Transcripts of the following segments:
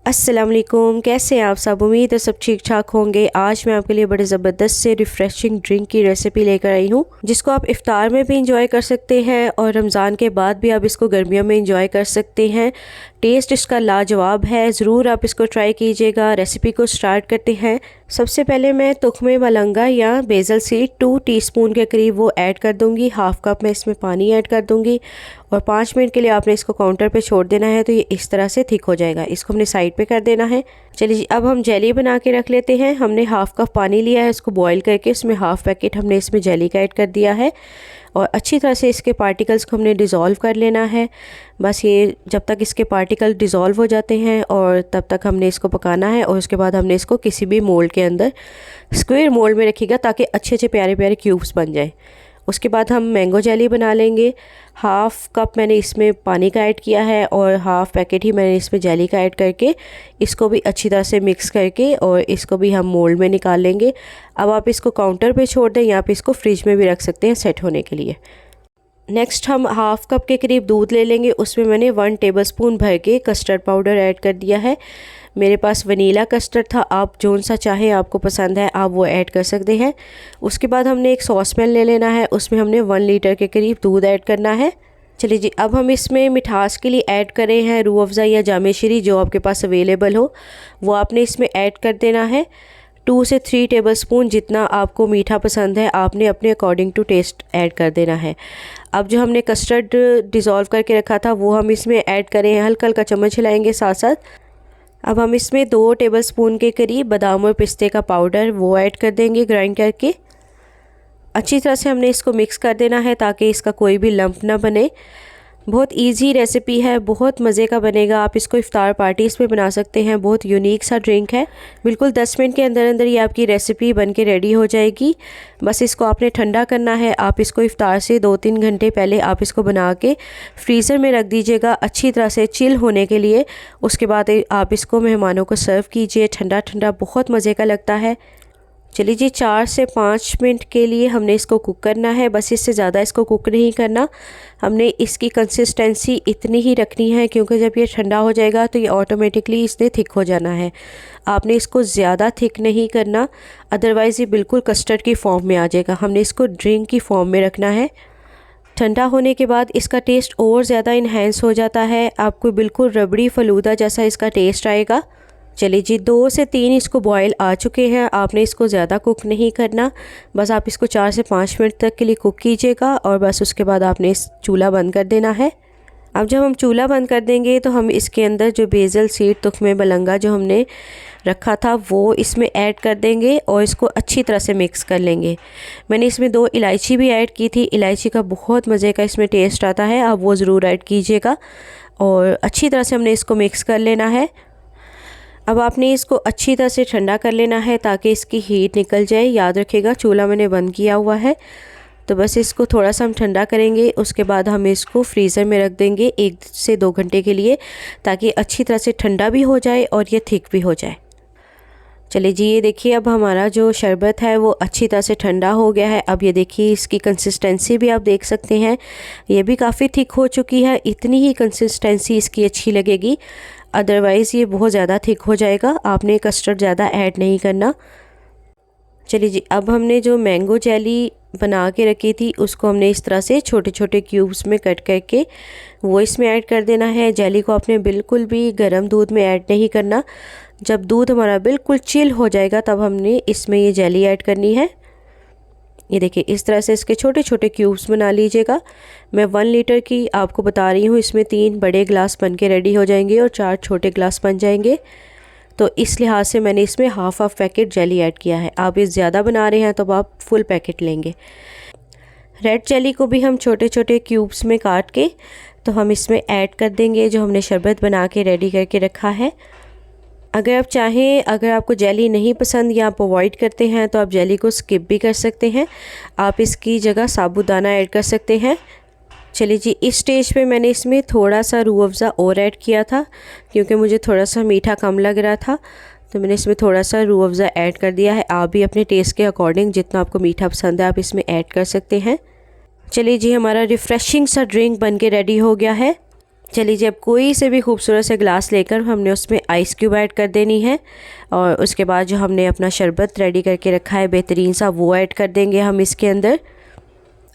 अस्सलाम वालेकुम, कैसे हैं आप सब। उम्मीद है सब ठीक ठाक होंगे। आज मैं आपके लिए बड़े ज़बरदस्त से रिफ़्रेशिंग ड्रिंक की रेसिपी लेकर आई हूँ, जिसको आप इफ़्तार में भी इंजॉय कर सकते हैं और रमज़ान के बाद भी आप इसको गर्मियों में इंजॉय कर सकते हैं। टेस्ट इसका लाजवाब है, ज़रूर आप इसको ट्राई कीजिएगा। रेसिपी को स्टार्ट करते हैं। सबसे पहले मैं तुख्मे मलंगा या बेसल सीड 2 टीस्पून के करीब वो ऐड कर दूँगी। हाफ़ कप मैं इसमें पानी ऐड कर दूँगी और 5 मिनट के लिए आपने इसको काउंटर पे छोड़ देना है, तो ये इस तरह से थिक हो जाएगा। इसको हमने साइड पे कर देना है। चलिए अब हम जेली बना के रख लेते हैं। हमने हाफ़ कप पानी लिया है, इसको बॉईल करके इसमें हाफ़ पैकेट हमने इसमें जेली का ऐड कर दिया है और अच्छी तरह से इसके पार्टिकल्स को हमने डिज़ोल्व कर लेना है। बस ये जब तक इसके पार्टिकल डिज़ोल्व हो जाते हैं और तब तक हमने इसको पकाना है। और उसके बाद हमने इसको किसी भी मोल्ड के अंदर स्क्वायर मोल्ड में रखिएगा ताकि अच्छे अच्छे प्यारे प्यारे क्यूब्स बन जाए। उसके बाद हम मैंगो जेली बना लेंगे। हाफ़ कप मैंने इसमें पानी का ऐड किया है और हाफ़ पैकेट ही मैंने इसमें जेली का ऐड करके इसको भी अच्छी तरह से मिक्स करके और इसको भी हम मोल्ड में निकाल लेंगे। अब आप इसको काउंटर पे छोड़ दें या आप इसको फ्रिज में भी रख सकते हैं सेट होने के लिए। नेक्स्ट हम हाफ़ कप के करीब दूध ले लेंगे। उसमें मैंने 1 टेबलस्पून भर के कस्टर्ड पाउडर ऐड कर दिया है। मेरे पास वनीला कस्टर्ड था, आप जौन सा चाहें आपको पसंद है आप वो ऐड कर सकते हैं। उसके बाद हमने एक सॉस पैन ले लेना है, उसमें हमने 1 लीटर के करीब दूध ऐड करना है। चलिए जी, अब हम इसमें मिठास के लिए ऐड कर रहे हैं रूह अफ़ज़ा या जामे शरी, जो आपके पास अवेलेबल हो वो आपने इसमें ऐड कर देना है। 2 से 3 टेबलस्पून जितना आपको मीठा पसंद है आपने अपने अकॉर्डिंग टू टेस्ट ऐड कर देना है। अब जो हमने कस्टर्ड डिज़ोल्व करके रखा था वो हम इसमें ऐड करें हैं, हल्का हल्का चम्मच हिलाएंगे साथ साथ। अब हम इसमें 2 टेबलस्पून के करीब बादाम और पिस्ते का पाउडर वो ऐड कर देंगे ग्राइंड करके। अच्छी तरह से हमने इसको मिक्स कर देना है ताकि इसका कोई भी लंप ना बने। बहुत इजी रेसिपी है, बहुत मज़े का बनेगा। आप इसको इफ़्तार पार्टीज़ में बना सकते हैं। बहुत यूनिक सा ड्रिंक है। बिल्कुल 10 मिनट के अंदर अंदर ये आपकी रेसिपी बन के रेडी हो जाएगी। बस इसको आपने ठंडा करना है। आप इसको इफ़्तार से 2-3 घंटे पहले आप इसको बना के फ्रीज़र में रख दीजिएगा अच्छी तरह से चिल होने के लिए। उसके बाद आप इसको मेहमानों को सर्व कीजिए ठंडा ठंडा, बहुत मज़े का लगता है। चलिए जी, 4 से 5 मिनट के लिए हमने इसको कुक करना है, बस इससे ज़्यादा इसको कुक नहीं करना। हमने इसकी कंसिस्टेंसी इतनी ही रखनी है क्योंकि जब ये ठंडा हो जाएगा तो ये ऑटोमेटिकली इसने थिक हो जाना है। आपने इसको ज़्यादा थिक नहीं करना, अदरवाइज़ ये बिल्कुल कस्टर्ड की फॉर्म में आ जाएगा। हमने इसको ड्रिंक की फॉर्म में रखना है। ठंडा होने के बाद इसका टेस्ट और ज़्यादा इन्हेंस हो जाता है। आपको बिल्कुल रबड़ी फ़लूदा जैसा इसका टेस्ट आएगा। चलिए जी, 2 से 3 इसको बॉयल आ चुके हैं। आपने इसको ज़्यादा कुक नहीं करना, बस आप इसको 4 से 5 मिनट तक के लिए कुक कीजिएगा और बस उसके बाद आपने इस चूल्हा बंद कर देना है। अब जब हम चूल्हा बंद कर देंगे तो हम इसके अंदर जो बेसल सीड तुख्मे मलंगा जो हमने रखा था वो इसमें ऐड कर देंगे और इसको अच्छी तरह से मिक्स कर लेंगे। मैंने इसमें 2 इलायची भी ऐड की थी। इलायची का बहुत मज़े का इसमें टेस्ट आता है, आप वो ज़रूर ऐड कीजिएगा। और अच्छी तरह से हमने इसको मिक्स कर लेना है। अब आपने इसको अच्छी तरह से ठंडा कर लेना है ताकि इसकी हीट निकल जाए। याद रखिएगा चूल्हा मैंने बंद किया हुआ है, तो बस इसको थोड़ा सा हम ठंडा करेंगे। उसके बाद हम इसको फ्रीज़र में रख देंगे 1 से 2 घंटे के लिए ताकि अच्छी तरह से ठंडा भी हो जाए और ये थिक भी हो जाए। चलिए जी, ये देखिए अब हमारा जो शरबत है वो अच्छी तरह से ठंडा हो गया है। अब ये देखिए इसकी कंसिस्टेंसी भी आप देख सकते हैं, ये भी काफ़ी थिक हो चुकी है। इतनी ही कंसिस्टेंसी इसकी अच्छी लगेगी, अदरवाइज़ ये बहुत ज़्यादा थिक हो जाएगा। आपने कस्टर्ड ज़्यादा ऐड नहीं करना। चलिए जी, अब हमने जो मैंगो जेली बना के रखी थी उसको हमने इस तरह से छोटे छोटे क्यूब्स में कट करके वो इसमें ऐड कर देना है। जेली को आपने बिल्कुल भी गर्म दूध में ऐड नहीं करना। जब दूध हमारा बिल्कुल चिल हो जाएगा तब हमने इसमें ये जेली ऐड करनी है। ये देखिए इस तरह से इसके छोटे छोटे क्यूब्स बना लीजिएगा। मैं 1 लीटर की आपको बता रही हूँ, इसमें 3 बड़े ग्लास बन के रेडी हो जाएंगे और 4 छोटे ग्लास बन जाएंगे। तो इस लिहाज से मैंने इसमें हाफ़ पैकेट जेली ऐड किया है। आप ये ज़्यादा बना रहे हैं तो आप फुल पैकेट लेंगे। रेड जेली को भी हम छोटे छोटे क्यूब्स में काट के तो हम इसमें ऐड कर देंगे जो हमने शरबत बना के रेडी करके रखा है। अगर आप चाहें, अगर आपको जेली नहीं पसंद या आप अवॉइड करते हैं तो आप जेली को स्किप भी कर सकते हैं। आप इसकी जगह साबूदाना ऐड कर सकते हैं। चलिए जी, इस स्टेज पे मैंने इसमें थोड़ा सा रूह अफ़ज़ा और ऐड किया था क्योंकि मुझे थोड़ा सा मीठा कम लग रहा था, तो मैंने इसमें थोड़ा सा रूह अफ़ज़ा ऐड कर दिया है। आप भी अपने टेस्ट के अकॉर्डिंग जितना आपको मीठा पसंद है आप इसमें ऐड कर सकते हैं। चलिए जी, हमारा रिफ़्रेशिंग सा ड्रिंक बन के रेडी हो गया है। चलिए जी, अब कोई से भी खूबसूरत से ग्लास लेकर हमने उसमें आइस क्यूब ऐड कर देनी है और उसके बाद जो हमने अपना शरबत रेडी करके रखा है बेहतरीन सा, वो ऐड कर देंगे हम इसके अंदर।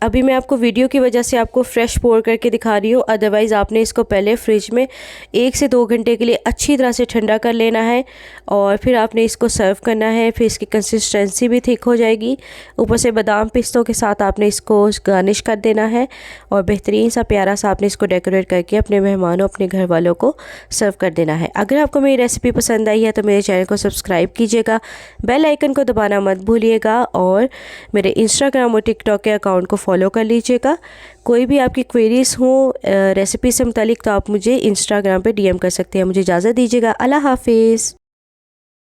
अभी मैं आपको वीडियो की वजह से आपको फ़्रेश पोर करके दिखा रही हूँ, अदरवाइज़ आपने इसको पहले फ्रिज में 1 से 2 घंटे के लिए अच्छी तरह से ठंडा कर लेना है और फिर आपने इसको सर्व करना है। फिर इसकी कंसिस्टेंसी भी थिक हो जाएगी। ऊपर से बादाम पिस्तों के साथ आपने इसको गार्निश कर देना है और बेहतरीन सा प्यारा सा आपने इसको डेकोरेट करके अपने मेहमानों, अपने घर वालों को सर्व कर देना है। अगर आपको मेरी रेसिपी पसंद आई है तो मेरे चैनल को सब्सक्राइब कीजिएगा, बेल आइकन को दबाना मत भूलिएगा और मेरे इंस्टाग्राम और टिकटॉक के अकाउंट को फॉलो कर लीजिएगा। कोई भी आपकी क्वेरीज़ हो रेसिपी से मुतालिक तो आप मुझे इंस्टाग्राम पे डीएम कर सकते हैं। मुझे इजाज़त दीजिएगा। अल्लाह हाफिज़।